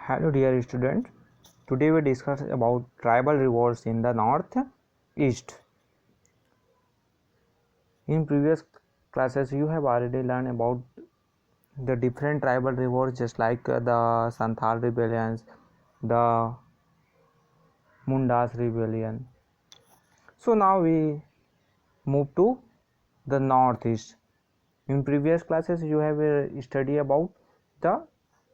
Hello dear students, today we discuss about tribal revolts in the north east. In previous classes you have already learned about the different tribal revolts just like the Santhal rebellions, the Mundas rebellion. So now we move to the northeast. In previous classes you have studied about the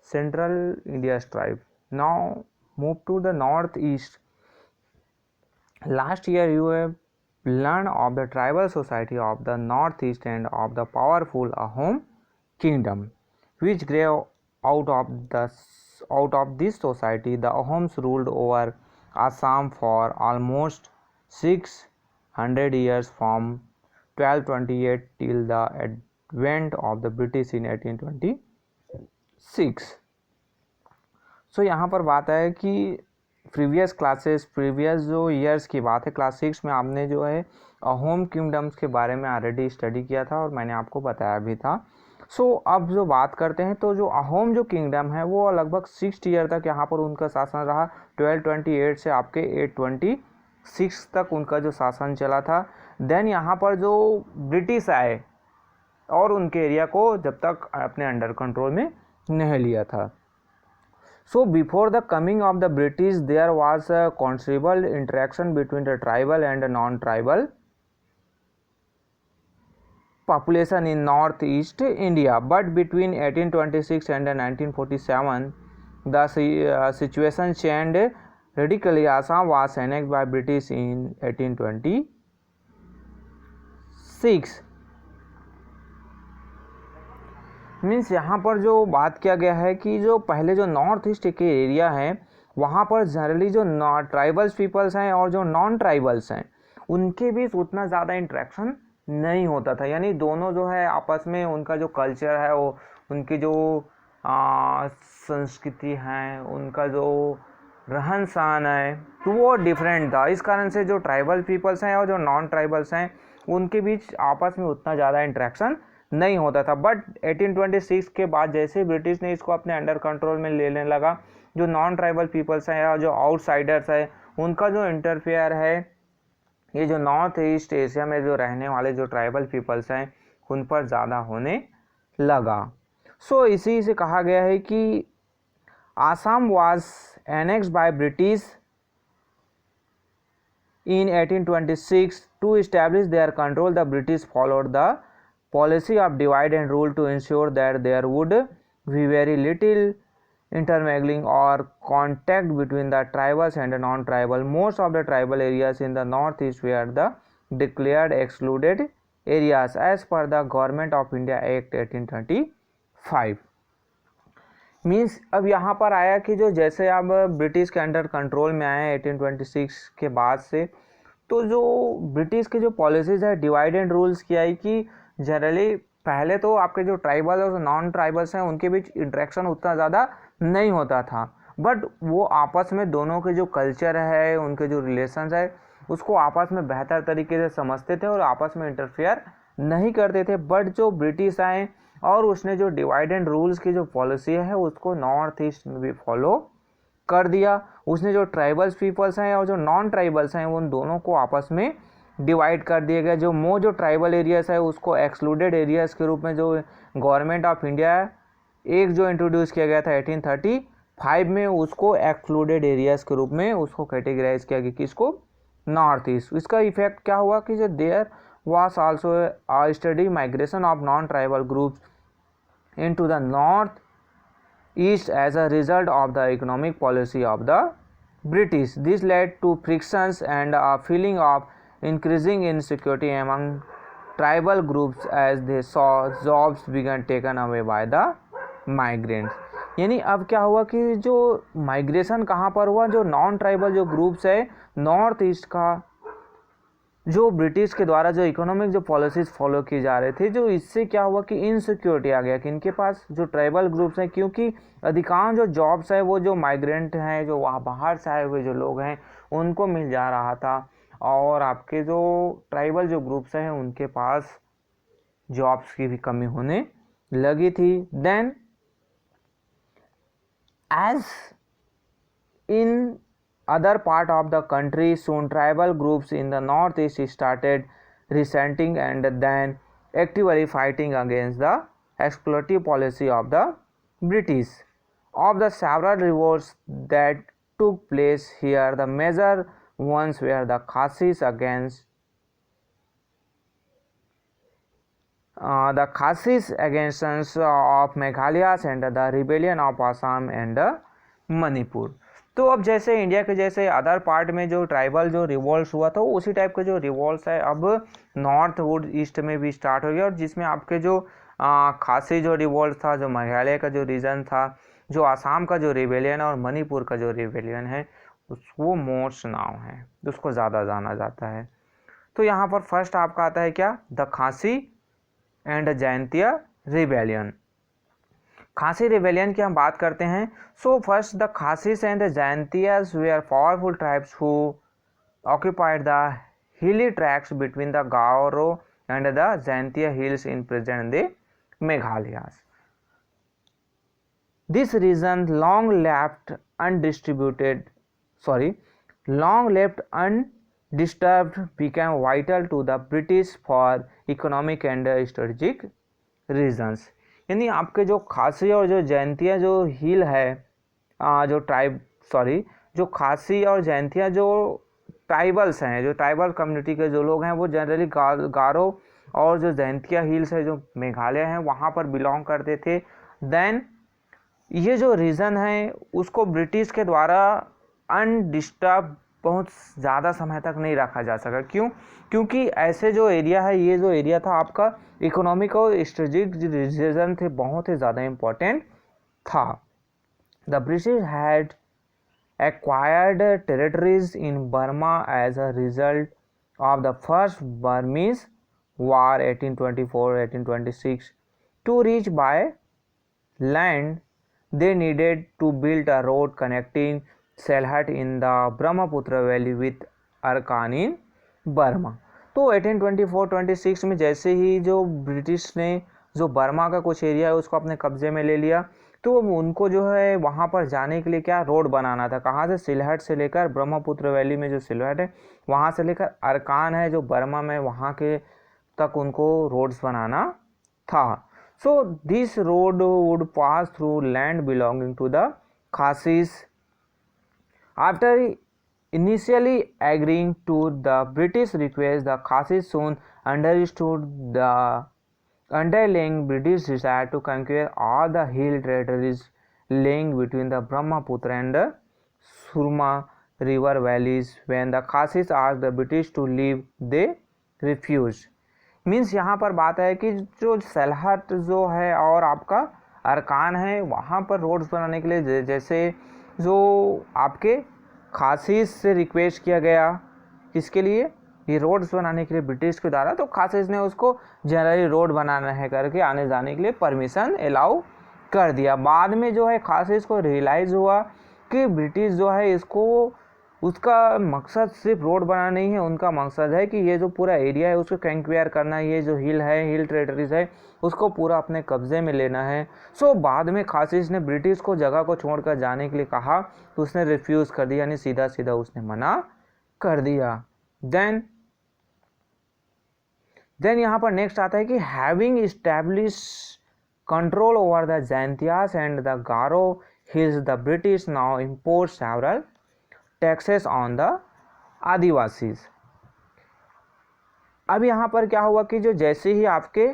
central India's tribe. Now move to the northeast. Last year you have learned of the tribal society of the northeast and of the powerful Ahom kingdom, which grew out of this society. The Ahoms ruled over Assam for almost 600 years from 1228 till the advent of the British in 1826. सो यहाँ पर बात है कि previous जो years की बात है, class 6 में आपने जो है अहोम किंगडम्स के बारे में ऑलरेडी स्टडी किया था और मैंने आपको बताया भी था. सो अब जो बात करते हैं तो जो अहोम जो किंगडम है वो लगभग 60 ईयर तक यहाँ पर उनका शासन रहा. 1228 से आपके 826 तक उनका जो शासन चला था. देन यहाँ पर जो ब्रिटिश आए और उनके एरिया को जब तक अपने अंडर कंट्रोल में नहीं लिया था. So before the coming of the British, there was a considerable interaction between the tribal and the non-tribal population in northeast India. But between 1826 and 1947, the situation changed radically. Assam was annexed by British in 1826. Means यहाँ पर जो बात किया गया है कि जो पहले जो नॉर्थ ईस्ट के एरिया हैं वहाँ पर जनरली जो ट्राइबल्स पीपल्स हैं और जो नॉन ट्राइबल्स हैं उनके बीच उतना ज़्यादा इंटरेक्शन नहीं होता था. यानी दोनों जो है आपस में उनका जो कल्चर है वो उनकी जो संस्कृति है उनका जो रहन सहन है तो वो डिफरेंट था. इस कारण से जो ट्राइबल पीपल्स हैं और जो नॉन ट्राइबल्स हैं उनके बीच आपस में उतना ज़्यादा इंटरेक्शन नहीं होता था. बट 1826 के बाद जैसे ब्रिटिश ने इसको अपने अंडर कंट्रोल में लेने लगा, जो नॉन ट्राइबल पीपल्स हैं या जो आउटसाइडर्स है उनका जो इंटरफेयर है ये जो नॉर्थ ईस्ट एशिया में जो रहने वाले जो ट्राइबल पीपल्स हैं उन पर ज़्यादा होने लगा. सो इसी से कहा गया है कि Assam was annexed by British in 1826 to establish their control. The British followed the policy of divide and rule to ensure that there would be very little intermingling or contact between the tribals and the non-tribal. Most of the tribal areas in the northeast were the declared excluded areas as per the Government of India Act 1835. Means अब यहाँ पर आया कि जो जैसे अब British के under control में आए 1826 के बाद से, तो जो ब्रिटिश के जो पॉलिसीज़ है डिवाइड एंड रूल्स की आई कि जनरली पहले तो आपके जो ट्राइबल और नॉन ट्राइबल्स हैं उनके बीच इंटरेक्शन उतना ज़्यादा नहीं होता था. बट वो आपस में दोनों के जो कल्चर है उनके जो रिलेशंस है उसको आपस में बेहतर तरीके से समझते थे और आपस में इंटरफेयर नहीं करते थे. बट जो ब्रिटिश आए और उसने जो डिवाइड एंड रूल्स की जो पॉलिसी है उसको नॉर्थ ईस्ट में भी फॉलो कर दिया. उसने जो ट्राइबल्स पीपल्स हैं और जो नॉन ट्राइबल्स हैं उन दोनों को आपस में डिवाइड कर दिया गया. जो ट्राइबल एरियाज है उसको एक्सक्लूडेड एरियाज के रूप में जो गवर्नमेंट ऑफ इंडिया एक जो इंट्रोड्यूस किया गया था 1835 में उसको एक्सक्लूडेड एरियाज के रूप में उसको कैटेगराइज किया गया किसको, नॉर्थ ईस्ट. इसका इफेक्ट क्या हुआ कि जो there was also a steady migration of non-tribal groups into the north east as a result of the economic policy of the British. This led to frictions and a feeling of increasing insecurity among tribal groups as they saw jobs began taken away by the migrants. यानी अब क्या हुआ कि जो migration कहाँ पर हुआ, जो नॉन ट्राइबल जो ग्रुप्स है नॉर्थ ईस्ट का जो ब्रिटिश के द्वारा जो इकोनॉमिक जो पॉलिसीज फॉलो की जा रहे थे, जो इससे क्या हुआ कि इनसिक्योरिटी आ गया कि इनके पास जो ट्राइबल ग्रुप्स हैं क्योंकि अधिकांश जो जॉब्स है वो जो माइग्रेंट हैं जो वहाँ बाहर से आए हुए जो लोग हैं उनको मिल जा रहा था और आपके जो ट्राइबल जो ग्रुप्स हैं उनके पास जॉब्स की भी कमी होने लगी थी. Then as in other part of the country, soon tribal groups in the northeast started resenting and then actively fighting against the exploitative policy of the British. Of the several revolts that took place here, the major ones were the Khasis against of Meghalaya and the rebellion of Assam and Manipur. तो अब जैसे India के जैसे other part में जो tribal जो revolt हुआ था उसी टाइप के जो रिवॉल्ट है अब नॉर्थ वुड ईस्ट में भी स्टार्ट हो गया, और जिसमें आपके जो खासी जो रिवॉल्ट था, जो मेघालय का जो रीजन था, जो आसाम का जो रिवेलियन और मणिपुर का जो रिवेलियन है वो मोस्ट नाम है, उसको ज़्यादा जाना जाता है. तो यहाँ पर फर्स्ट आपका आता है क्या, the Khasi and Jaintia rebellion. Khasi rebellion की हम बात करते हैं. So first the Khasis and the Jaintias were powerful tribes who occupied the hilly tracts between the Garo and the Jaintia hills in present day मेघालयास. This region long left undisturbed became vital to the British for economic and strategic reasons. यानी आपके जो खासी और जो जैंतिया जो हिल है जो खासी और जैंतिया जो ट्राइबल्स हैं, जो ट्राइबल कम्युनिटी के जो लोग हैं वो जनरली गारो और जो जैंतिया हिल्स है जो मेघालय हैं वहाँ पर बिलोंग करते थे. देन ये जो रीजन है उसको ब्रिटिश के द्वारा अनडिस्टर्ब बहुत ज़्यादा समय तक नहीं रखा जा सका. क्यों? क्योंकि ऐसे जो एरिया है, ये जो एरिया था आपका इकोनॉमिक और स्ट्रेटेजिक रीजन थे बहुत ही ज़्यादा इम्पोर्टेंट था. The British had acquired territories in Burma as a result of the first Burmese war 1824-1826. To reach by land they needed to build a road connecting Sylhet in the Brahmaputra Valley with Arakan in Burma. तो 1824-26 में जैसे ही जो British ने जो Burma का कुछ area है उसको अपने कब्जे में ले लिया, तो उनको जो है वहाँ पर जाने के लिए क्या रोड बनाना था. कहाँ से? सिलहट से लेकर ब्रह्मपुत्र वैली में जो सिलहट है वहाँ से लेकर अरकान है जो बर्मा में, वहाँ के तक उनको रोड्स बनाना था. So this road would pass through land belonging to the Khasis. After initially agreeing to the British request, the Khasis soon understood the underlying British desire to conquer all the hill territories lying between the Brahmaputra and the Surma river valleys. When the Khasis asked the British to leave, they refused. Means यहाँ पर बात है कि जो सलहट जो है और आपका अरकान है वहाँ पर रोड्स बनाने के लिए जैसे जो आपके खासीस से रिक्वेस्ट किया गया, किसके लिए? ये रोड्स बनाने के लिए ब्रिटिश के द्वारा. तो खासीस ने उसको जनरली रोड बनाना है करके आने जाने के लिए परमिशन अलाउ कर दिया. बाद में जो है खासीस को रियलाइज़ हुआ कि ब्रिटिश जो है इसको उसका मकसद सिर्फ रोड बनाना नहीं है, उनका मकसद है कि ये जो पूरा एरिया है उसको कंक्वायर करना, ये जो हिल है, हिल टेरिटरीज है उसको पूरा अपने कब्जे में लेना है. सो बाद में खासीस ने ब्रिटिश को जगह को छोड़कर जाने के लिए कहा तो उसने रिफ्यूज़ कर दिया, यानी सीधा सीधा उसने मना कर दिया. देन यहाँ पर नेक्स्ट आता है कि having establish control over the Jaintias and the Garo hills, the British now impose several taxes on the Adivasis. अब यहाँ पर क्या हुआ कि जो जैसे ही आपके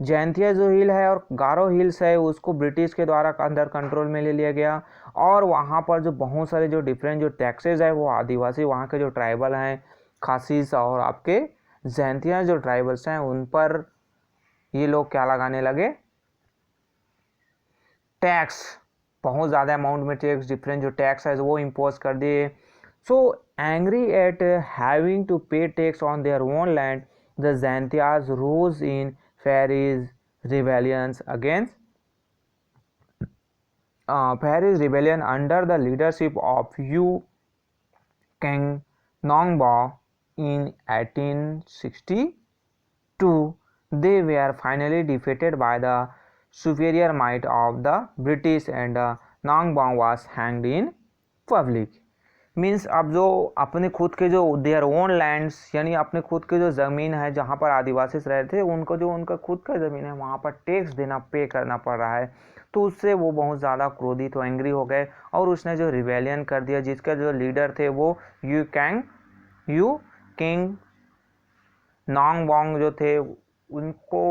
जैंतिया जो हिल है और गारो हिल्स है उसको ब्रिटिश के द्वारा अंदर कंट्रोल में ले लिया गया, और वहाँ पर जो बहुत सारे जो डिफरेंट जो टैक्सेस है वो आदिवासी वहाँ के जो ट्राइबल हैं खासीस और आपके जैंतिया जो ट्राइबल्स हैं उन पर ये लोग क्या लगाने लगे? टैक्स. बहुत ज़्यादा अमाउंट में टैक्स, डिफरेंट जो टैक्स है वो इम्पोज कर दिए. So angry at having to pay tax on their own land, the Jaintias rose in फेरीज रिबेलियंस अगेंस्ट फेरीज rebellion under the leadership of U Kiang Nongbah in 1862. They were finally defeated by the superior might of the British and Nongbong was hanged in public means अब जो अपने खुद के जो their own lands यानी अपने खुद के जो ज़मीन है जहाँ पर आदिवासी रह थे उनको जो उनका खुद का ज़मीन है वहाँ पर टैक्स देना पे करना पड़ रहा है। तो उससे वो बहुत ज़्यादा क्रोधित हो एंग्री हो गए और उसने जो रिवेलियन कर दिया जिसके जो लीडर थे वो यू किंग नांगबोंग जो थे उनको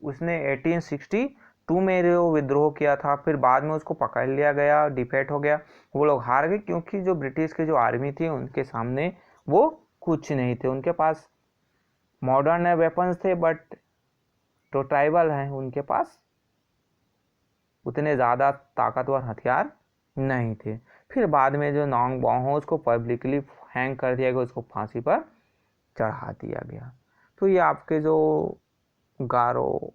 उसने 1862 में जो विद्रोह किया था। फिर बाद में उसको पकड़ लिया गया, डिफेट हो गया, वो लोग हार गए क्योंकि जो ब्रिटिश की जो आर्मी थी उनके सामने वो कुछ नहीं थे। उनके पास मॉडर्न वेपन्स थे बट जो ट्राइबल हैं उनके पास उतने ज़्यादा ताकतवर हथियार नहीं थे। फिर बाद में जो नांगबोंग हो उसको पब्लिकली हैंग कर दिया गया, उसको फांसी पर चढ़ा दिया गया। तो ये आपके जो गारो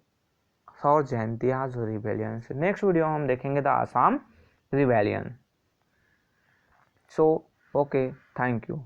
और जयंतिया जो रिबेलियन से नेक्स्ट वीडियो हम देखेंगे the Assam rebellion. So okay, thank you.